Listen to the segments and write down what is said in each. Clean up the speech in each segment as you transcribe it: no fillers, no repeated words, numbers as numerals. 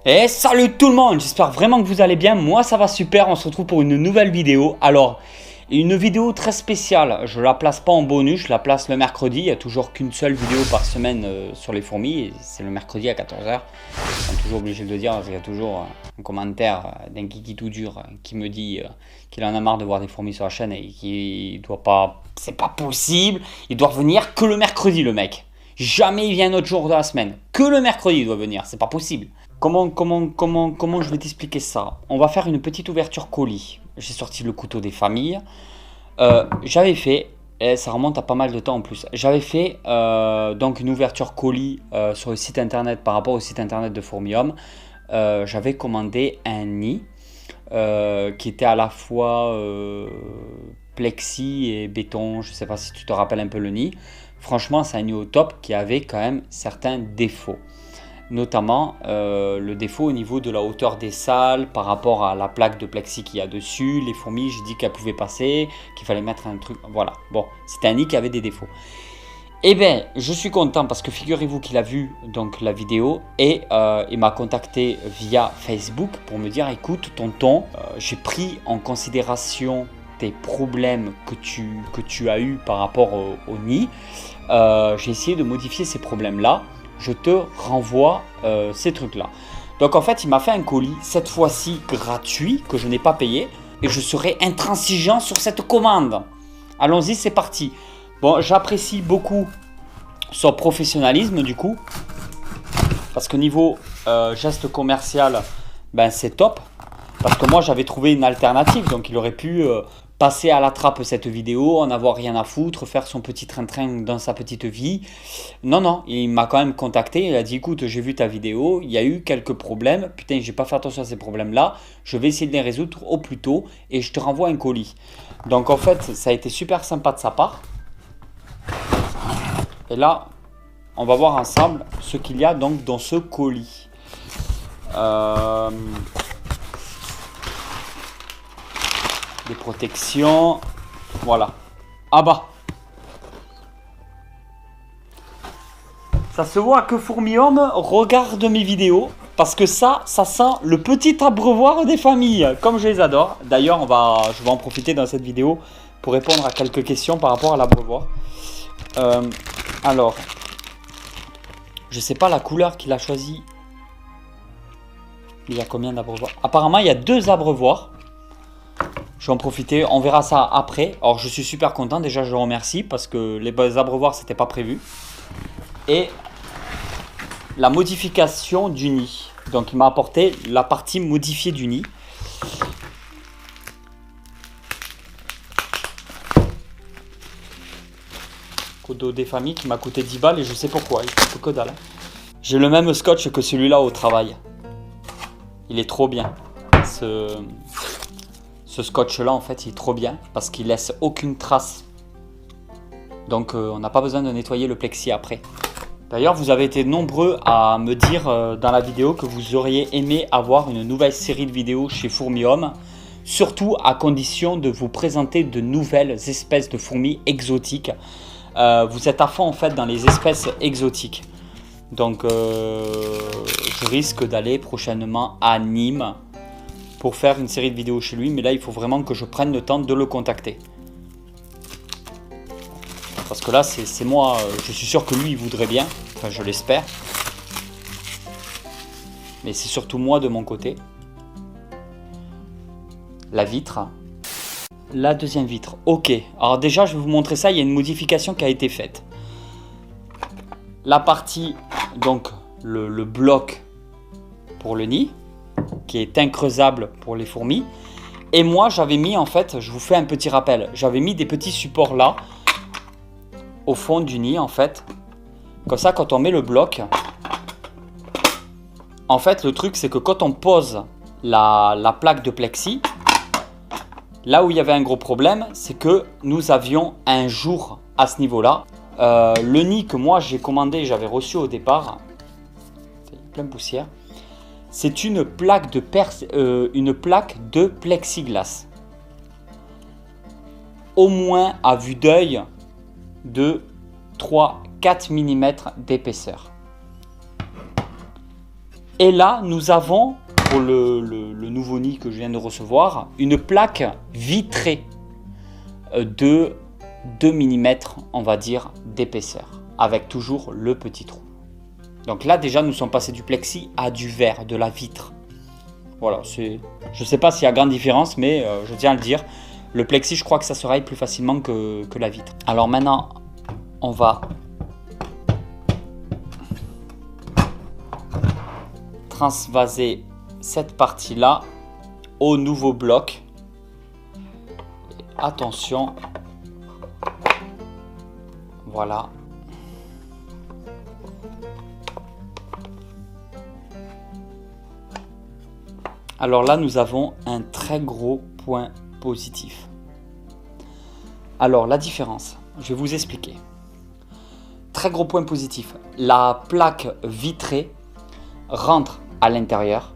Et salut tout le monde, j'espère vraiment que vous allez bien, moi ça va super, on se retrouve pour une nouvelle vidéo. Alors, une vidéo très spéciale, je la place pas en bonus, je la place le mercredi, il n'y a toujours qu'une seule vidéo par semaine sur les fourmis, et c'est le mercredi à 14 h. Je suis toujours obligé de le dire, parce qu'il y a toujours un commentaire d'un kiki tout dur qui me dit qu'il en a marre de voir des fourmis sur la chaîne et qu'il doit pas, c'est pas possible, il doit revenir que le mercredi le mec. Jamais il vient un autre jour de la semaine, que le mercredi il doit venir, c'est pas possible. Comment je vais t'expliquer ça? On va faire une petite ouverture colis. J'ai sorti le couteau des familles. J'avais fait, et ça remonte à pas mal de temps en plus, j'avais fait donc une ouverture colis sur le site internet par rapport au site internet de Fourmium. J'avais commandé un nid qui était à la fois plexi et béton. Je sais pas si tu te rappelles un peu le nid. Franchement, c'est un nid au top qui avait quand même certains défauts. Notamment le défaut au niveau de la hauteur des salles par rapport à la plaque de plexi qu'il y a dessus. Les fourmis, j'ai dit qu'elles pouvaient passer, qu'il fallait mettre un truc. Voilà, bon, c'était un nid qui avait des défauts. Eh bien, je suis content parce que figurez-vous qu'il a vu donc la vidéo et il m'a contacté via Facebook pour me dire écoute tonton, j'ai pris en considération tes problèmes que tu as eu par rapport au nid. J'ai essayé de modifier ces problèmes-là. Je te renvoie ces trucs-là. Donc en fait, il m'a fait un colis, cette fois-ci gratuit, que je n'ai pas payé. Et je serai intransigeant sur cette commande. Allons-y, c'est parti. Bon, j'apprécie beaucoup son professionnalisme du coup. Parce que niveau geste commercial, ben, c'est top. Parce que moi, j'avais trouvé une alternative. Donc il aurait pu passer à la trappe cette vidéo, en avoir rien à foutre, faire son petit train-train dans sa petite vie. Non, non, il m'a quand même contacté, il a dit écoute, j'ai vu ta vidéo, il y a eu quelques problèmes, putain, j'ai pas fait attention à ces problèmes-là, je vais essayer de les résoudre au plus tôt et je te renvoie un colis. Donc en fait, ça a été super sympa de sa part. Et là, on va voir ensemble ce qu'il y a donc dans ce colis. Des protections, voilà. Ah bah, ça se voit que Fourmium regarde mes vidéos parce que ça sent le petit abreuvoir des familles, comme je les adore. D'ailleurs, je vais en profiter dans cette vidéo pour répondre à quelques questions par rapport à l'abreuvoir. Alors, je sais pas la couleur qu'il a choisi. Il y a combien d'abreuvoirs? Apparemment, il y a 2 abreuvoirs. Je vais en profiter, on verra ça après. Alors je suis super content, déjà je le remercie parce que les abreuvoirs c'était pas prévu. Et la modification du nid. Donc il m'a apporté la partie modifiée du nid. Couteau des familles qui m'a coûté 10 balles et je sais pourquoi, il coûte que dalle. J'ai le même scotch que celui-là au travail. Il est trop bien. Ce scotch là en fait il est trop bien parce qu'il laisse aucune trace. Donc on n'a pas besoin de nettoyer le plexi après. D'ailleurs vous avez été nombreux à me dire dans la vidéo que vous auriez aimé avoir une nouvelle série de vidéos chez Fourmium. Surtout à condition de vous présenter de nouvelles espèces de fourmis exotiques. Vous êtes à fond en fait dans les espèces exotiques. Donc je risque d'aller prochainement à Nîmes pour faire une série de vidéos chez lui, mais là il faut vraiment que je prenne le temps de le contacter. Parce que là c'est moi, je suis sûr que lui il voudrait bien, enfin je l'espère. Mais c'est surtout moi de mon côté. La vitre. La deuxième vitre, ok. Alors déjà je vais vous montrer ça, il y a une modification qui a été faite. La partie, donc le bloc pour le nid, qui est increusable pour les fourmis. Et moi j'avais mis en fait, je vous fais un petit rappel, j'avais mis des petits supports là au fond du nid en fait. Comme ça quand on met le bloc, en fait le truc c'est que quand on pose la plaque de plexi, là où il y avait un gros problème, c'est que nous avions un jour à ce niveau là. Le nid que moi j'ai commandé, j'avais reçu au départ, plein de poussière. C'est une plaque de plexiglas. Au moins à vue d'œil de 3-4 mm d'épaisseur. Et là, nous avons, pour le nouveau nid que je viens de recevoir, une plaque vitrée de 2 mm, on va dire, d'épaisseur, avec toujours le petit trou. Donc là, déjà, nous sommes passés du plexi à du verre, de la vitre. Voilà, je ne sais pas s'il y a grande différence, mais je tiens à le dire. Le plexi, je crois que ça se raye plus facilement que la vitre. Alors maintenant, on va transvaser cette partie-là au nouveau bloc. Attention. Voilà. Alors là, nous avons un très gros point positif. Alors la différence, je vais vous expliquer. Très gros point positif, la plaque vitrée rentre à l'intérieur,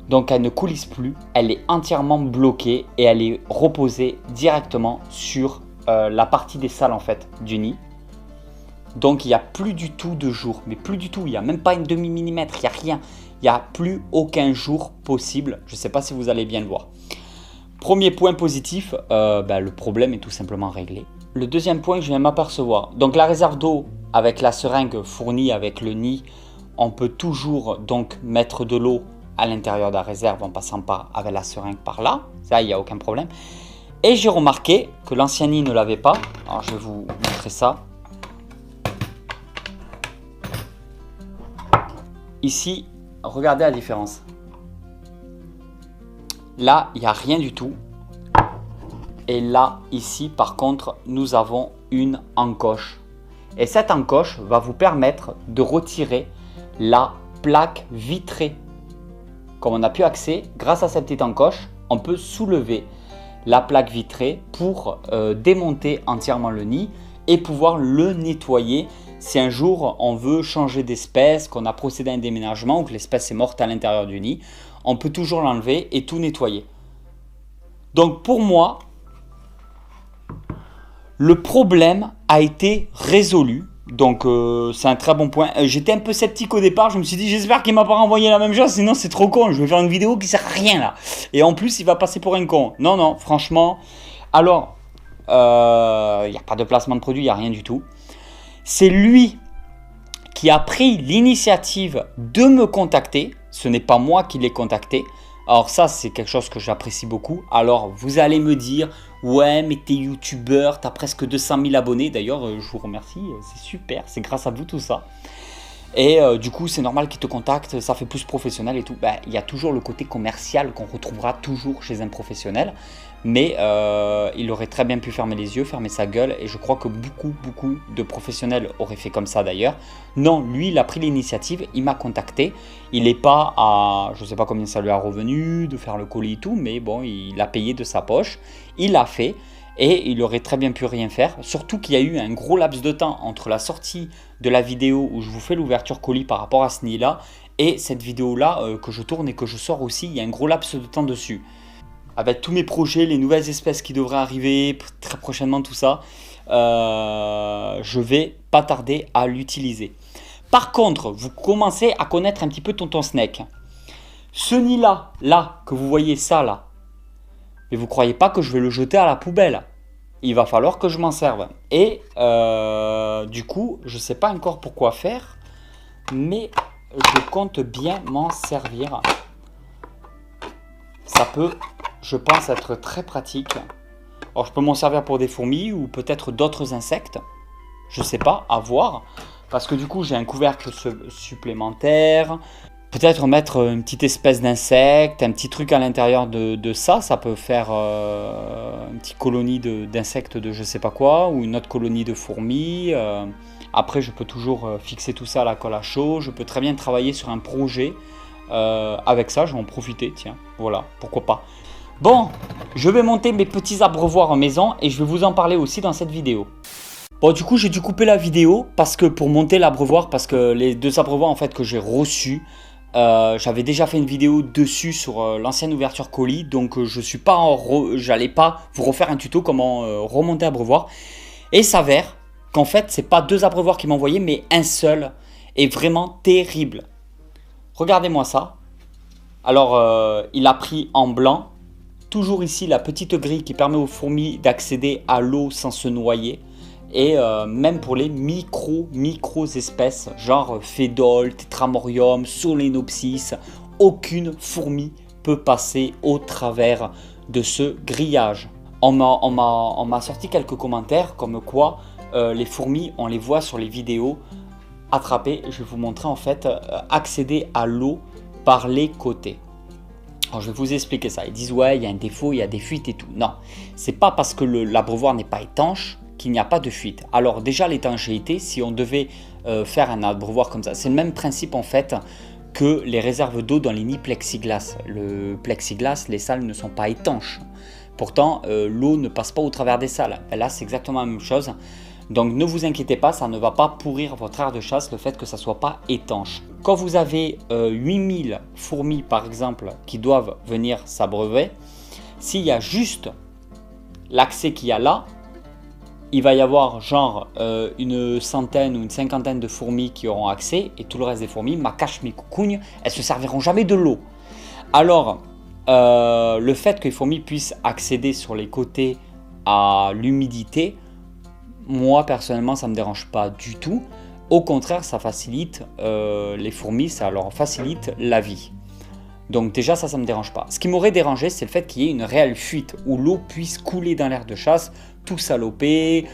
donc elle ne coulisse plus, elle est entièrement bloquée et elle est reposée directement sur la partie des salles en fait du nid. Donc il n'y a plus du tout de jour, mais plus du tout, il n'y a même pas une demi-millimètre, il n'y a rien. Il n'y a plus aucun jour possible. Je ne sais pas si vous allez bien le voir. Premier point positif, le problème est tout simplement réglé. Le deuxième point que je viens m'apercevoir, donc la réserve d'eau avec la seringue fournie avec le nid, on peut toujours donc mettre de l'eau à l'intérieur de la réserve en passant avec la seringue par là. Ça, il n'y a aucun problème. Et j'ai remarqué que l'ancien nid ne l'avait pas. Alors je vais vous montrer ça. Ici, regardez la différence. Là, il n'y a rien du tout. Et là, ici, par contre, nous avons une encoche. Et cette encoche va vous permettre de retirer la plaque vitrée. Comme on a pu accéder, grâce à cette petite encoche, on peut soulever la plaque vitrée pour démonter entièrement le nid et pouvoir le nettoyer. Si un jour on veut changer d'espèce, qu'on a procédé à un déménagement ou que l'espèce est morte à l'intérieur du nid, on peut toujours l'enlever et tout nettoyer. Donc pour moi, le problème a été résolu. Donc c'est un très bon point. J'étais un peu sceptique au départ, je me suis dit j'espère qu'il ne m'a pas renvoyé la même chose, sinon c'est trop con, je vais faire une vidéo qui sert à rien là. Et en plus il va passer pour un con. Non, non, franchement. Alors, il n'y a pas de placement de produit, il n'y a rien du tout. C'est lui qui a pris l'initiative de me contacter. Ce n'est pas moi qui l'ai contacté. Alors ça, c'est quelque chose que j'apprécie beaucoup. Alors, vous allez me dire, ouais, mais t'es youtubeur, t'as presque 200 000 abonnés. D'ailleurs, je vous remercie, c'est super, c'est grâce à vous tout ça. Et du coup, c'est normal qu'il te contacte, ça fait plus professionnel et tout. Il y a toujours le côté commercial qu'on retrouvera toujours chez un professionnel. Mais il aurait très bien pu fermer les yeux, fermer sa gueule. Et je crois que beaucoup de professionnels auraient fait comme ça d'ailleurs. Non, lui, il a pris l'initiative, il m'a contacté. Il n'est pas à, je ne sais pas combien ça lui a revenu de faire le colis et tout. Mais bon, il a payé de sa poche. Il l'a fait. Et il aurait très bien pu rien faire. Surtout qu'il y a eu un gros laps de temps entre la sortie de la vidéo où je vous fais l'ouverture colis par rapport à ce nid-là et cette vidéo-là que je tourne et que je sors aussi. Il y a un gros laps de temps dessus. Avec tous mes projets, les nouvelles espèces qui devraient arriver très prochainement, tout ça, je vais pas tarder à l'utiliser. Par contre, vous commencez à connaître un petit peu Tonton Snake. Ce nid-là, que vous voyez ça là, mais vous croyez pas que je vais le jeter à la poubelle. Il va falloir que je m'en serve. Et du coup, je ne sais pas encore pourquoi faire, mais je compte bien m'en servir. Ça peut, je pense, être très pratique. Alors, je peux m'en servir pour des fourmis ou peut-être d'autres insectes. Je ne sais pas, à voir. Parce que du coup, j'ai un couvercle supplémentaire. Peut-être mettre une petite espèce d'insecte, un petit truc à l'intérieur de ça. Ça peut faire une petite colonie d'insectes de je sais pas quoi. Ou une autre colonie de fourmis. Après, je peux toujours fixer tout ça à la colle à chaud. Je peux très bien travailler sur un projet. Avec ça, je vais en profiter. Tiens, voilà, pourquoi pas. Bon, je vais monter mes petits abreuvoirs en maison. Et je vais vous en parler aussi dans cette vidéo. Bon, du coup, j'ai dû couper la vidéo parce que pour monter l'abreuvoir, parce que les deux abreuvoirs en fait que j'ai reçus, j'avais déjà fait une vidéo dessus sur l'ancienne ouverture colis, donc je suis pas j'allais pas vous refaire un tuto comment remonter abreuvoir. Et il s'avère qu'en fait, c'est pas deux abreuvoirs qui m'ont envoyé, mais un seul est vraiment terrible. Regardez-moi ça. Alors, il a pris en blanc. Toujours ici, la petite grille qui permet aux fourmis d'accéder à l'eau sans se noyer. Et même pour les micro espèces, genre Phédole, Tetramorium, Solenopsis, aucune fourmi peut passer au travers de ce grillage. On m'a sorti quelques commentaires comme quoi les fourmis, on les voit sur les vidéos attraper, je vais vous montrer en fait, accéder à l'eau par les côtés. Alors je vais vous expliquer ça. Ils disent ouais, il y a un défaut, il y a des fuites et tout. Non, c'est pas parce que l'abreuvoir n'est pas étanche qu'il n'y a pas de fuite. Alors déjà l'étanchéité, si on devait faire un abreuvoir comme ça, c'est le même principe en fait que les réserves d'eau dans les nids plexiglas. Le plexiglas, les salles ne sont pas étanches. Pourtant, l'eau ne passe pas au travers des salles. Là, c'est exactement la même chose. Donc ne vous inquiétez pas, ça ne va pas pourrir votre aire de chasse, le fait que ça ne soit pas étanche. Quand vous avez 8000 fourmis par exemple qui doivent venir s'abreuver, s'il y a juste l'accès qu'il y a là, il va y avoir genre une centaine ou une cinquantaine de fourmis qui auront accès et tout le reste des fourmis, ma cache, mes coucouignes, elles ne se serviront jamais de l'eau. Alors, le fait que les fourmis puissent accéder sur les côtés à l'humidité, moi personnellement ça ne me dérange pas du tout. Au contraire, ça facilite les fourmis, ça leur facilite la vie. Donc déjà ça ne me dérange pas. Ce qui m'aurait dérangé, c'est le fait qu'il y ait une réelle fuite où l'eau puisse couler dans l'aire de chasse, tout saloper,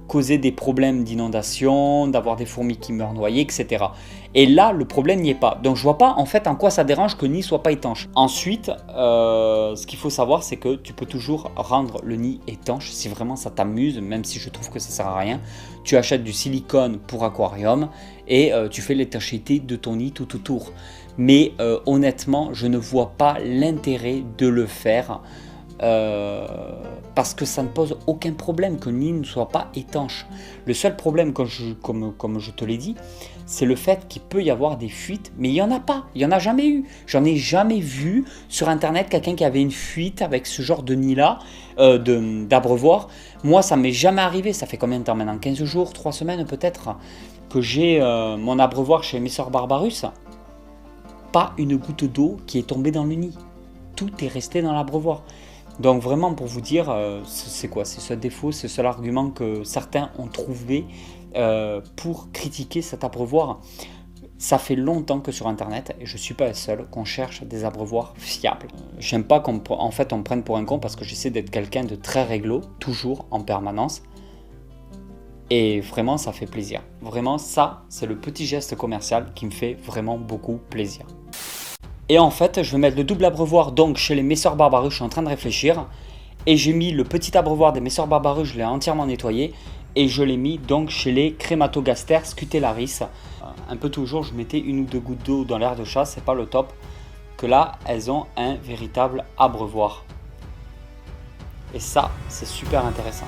causer des problèmes d'inondation, d'avoir des fourmis qui meurent noyées, etc. Et là, le problème n'y est pas. Donc je vois pas en fait en quoi ça dérange que le nid soit pas étanche. Ensuite, ce qu'il faut savoir, c'est que tu peux toujours rendre le nid étanche si vraiment ça t'amuse, même si je trouve que ça sert à rien. Tu achètes du silicone pour aquarium et tu fais l'étanchéité de ton nid tout autour. Mais honnêtement, je ne vois pas l'intérêt de le faire parce que ça ne pose aucun problème que le nid ne soit pas étanche. Le seul problème, comme je te l'ai dit, c'est le fait qu'il peut y avoir des fuites, mais il n'y en a pas, il n'y en a jamais eu. J'en ai jamais vu sur internet quelqu'un qui avait une fuite avec ce genre de nid-là, d'abreuvoir. Moi, ça m'est jamais arrivé, ça fait combien de temps maintenant, 15 jours, 3 semaines peut-être, que j'ai mon abreuvoir chez Messor Barbarus. Pas une goutte d'eau qui est tombée dans le nid. Tout est resté dans l'abreuvoir. Donc vraiment pour vous dire, c'est quoi? C'est ce défaut, c'est ce seul argument que certains ont trouvé pour critiquer cet abreuvoir. Ça fait longtemps que sur internet, et je ne suis pas le seul, qu'on cherche des abreuvoirs fiables. J'aime pas qu'on me prenne pour un con parce que j'essaie d'être quelqu'un de très réglo, toujours, en permanence. Et vraiment ça fait plaisir. Vraiment ça, c'est le petit geste commercial qui me fait vraiment beaucoup plaisir. Et en fait, je vais mettre le double abreuvoir donc chez les Messor Barbarus, je suis en train de réfléchir. Et j'ai mis le petit abreuvoir des Messor Barbarus, je l'ai entièrement nettoyé. Et je l'ai mis donc chez les Crématogaster Scutellaris. Un peu toujours, je mettais 1 ou 2 gouttes d'eau dans l'aire de chasse, c'est pas le top. Que là, elles ont un véritable abreuvoir. Et ça, c'est super intéressant.